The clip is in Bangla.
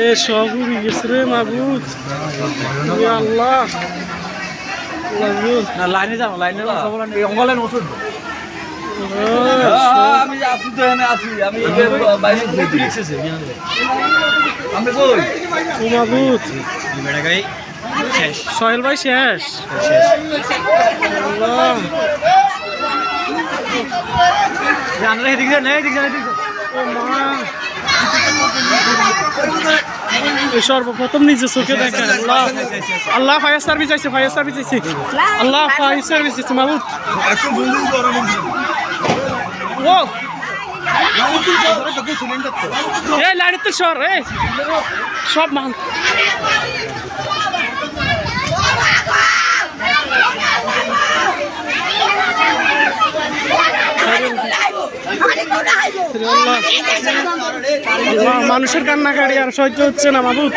এ সব উড়ে গেছে রে মাবুদ। আল্লাহ না লাইনে যাবো, লাইনে অঙ্গলাইন ওষুধ আমি আসি তো এখানে আসি আমি বাইরে আমি কই মাবুদ বেড়াগাই শেষ সোহেল ভাই শেষ। আল্লাহ জানলে এদিক যান এদিক যান এদিক ও মা, সর্বপ্রথম নিজে চোখে দেখেন। আল্লাহ আল্লাহ ফায়ার সার্ভিস আছে, ফায়ার সার্ভিস আছে, আল্লাহ ফায়ার সার্ভিস আছে মাবুদ। ও এই লাইনের তো সর এই সব মান আল্লাহ, মানুষের কান্নাকাটি আর সহ্য হচ্ছে না মাবুদ।